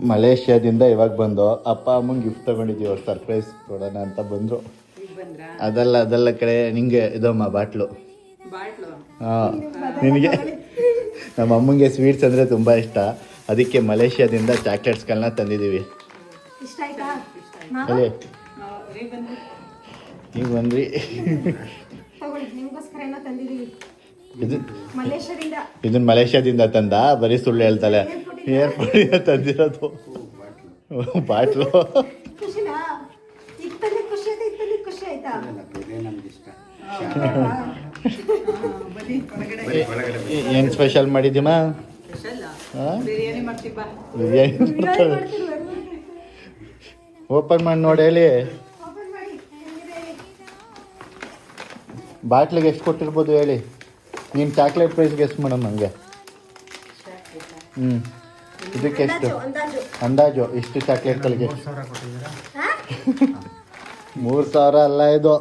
ಮಲೇಷ್ಯಾದಿಂದ ಇವಾಗ ಬಂದು ಅಪ್ಪ ಅಮ್ಮಂಗೆ ಗಿಫ್ಟ್ ತಗೊಂಡಿದ್ದೀವಿ ಅವ್ರು ಸರ್ಪ್ರೈಸ್ ಕೊಡೋಣ ಅಂತ ಬಂದರು. ಅದೆಲ್ಲ ಕಡೆ ನಿಂಗೆ ಇದಮ್ಮ ಬಾಟ್ಲು. ಹಾಂ, ನಿನಗೆ ನಮ್ಮ ಅಮ್ಮಂಗೆ ಸ್ವೀಟ್ಸ್ ಅಂದರೆ ತುಂಬ ಇಷ್ಟ. ಅದಕ್ಕೆ ಮಲೇಷ್ಯಾದಿಂದ ಚಾಕ್ಲೇಟ್ಸ್ಗಳನ್ನ ತಂದಿದ್ದೀವಿ. ಹೇಳಿ, ನೀವು ಬಂದ್ರಿ. ಇದನ್ನ ಮಲೇಷ್ಯಾದಿಂದ ತಂದ, ಬರೀ ಸುಳ್ಳು ಹೇಳ್ತಾಳೆ. ಏರ್ಪೋರ್ಟಿಂದ ತಂದಿರೋದು ಬಾಟ್ಲು. ಏನು ಸ್ಪೆಷಲ್ ಮಾಡಿದ್ದೀಮಾ? ಬಿರಿಯಾನಿ ಓಪನ್ ಮಾಡಿ ನೋಡಿ. ಹೇಳಿ, ಬಾಟ್ಲಿಗೆ ಎಷ್ಟು ಕೊಟ್ಟಿರ್ಬೋದು ಹೇಳಿ. ನೀನು ಚಾಕ್ಲೇಟ್ ಪ್ರೈಸ್ಗೆ ಎಷ್ಟು ಮೇಡಮ್ ನನಗೆ? ಇದಕ್ಕೆ ಎಷ್ಟು ಅಂದಾಜು? ಇಷ್ಟು ಚಾಕ್ಲೇಟ್ಗಳಿಗೆ 3,000 ಅಲ್ಲ, ಇದು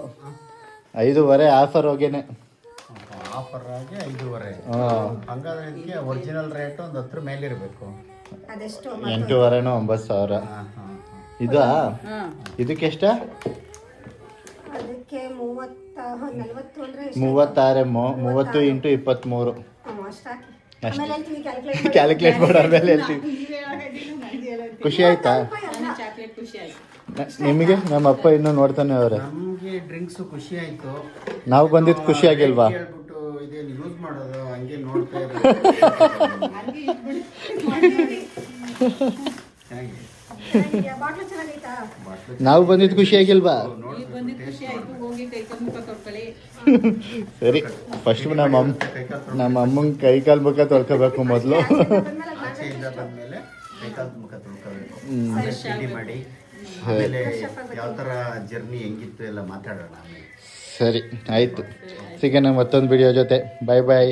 5,500 ಆಫರ್ ಹೋಗೇನೆ. ಆಫರ್ ಆಗಿ 5,500. ಹಂಗಾದ್ರೆ ಇದಕ್ಕೆ ಒರಿಜಿನಲ್ ರೇಟ್ ಒಂದು 10 ಮೇಲೆ ಇರಬೇಕು. 8,500 9,000. ಇದಾ? ಇದಕ್ಕೆ ಎಷ್ಟ? 36 ಇಂಟು 23 ಅಷ್ಟು. ಕ್ಯಾಲ್ಕುಲೇಟ್ ಮಾಡೋ ಆಮೇಲೆ ಹೇಳ್ತೀವಿ. ಖುಷಿ ಆಯ್ತಾ ನಿಮಗೆ? ನಮ್ಮ ಅಪ್ಪ ಇನ್ನೂ ನೋಡ್ತಾನೆ ಅವರೇ. ನಮಗೆ ಡ್ರಿಂಕ್ಸ್ ಖುಷಿ ಆಯ್ತು. ನಾವು ಬಂದಿದ್ದು ಖುಷಿ ಆಗಿಲ್ವಾ? ಹೇಳ್ಬಿಟ್ಟು ಇದೇನು ಯೂಸ್ ಮಾಡೋದು ಹಂಗೆ ನೋಡ್ತಾ ನಾವು ಬಂದಿದ್ದು ಖುಷಿ ಆಗಿಲ್ವಾ? ಸರಿ, ಫಸ್ಟ್ ನಮ್ಮ ಅಮ್ಮಂಗೆ ಕೈ ಕಾಲು ಮುಖ ತೊಳ್ಕೋಬೇಕು ಮೊದಲು. ಬಂದ್ಮೇಲೆ ಕೈ ಕಾಲು ಮುಖ ತೊಳ್ಕೋಬೇಕು. ಮಾಡಿ ಆಮೇಲೆ ಯಾವ ಥರ ಜರ್ನಿ ಹೆಂಗಿತ್ತು ಎಲ್ಲ ಮಾತಾಡೋಣ. ಸರಿ, ಆಯಿತು. ಸಿಗೋಣ ಮತ್ತೊಂದು ವಿಡಿಯೋ ಜೊತೆ. ಬಾಯ್ ಬಾಯ್.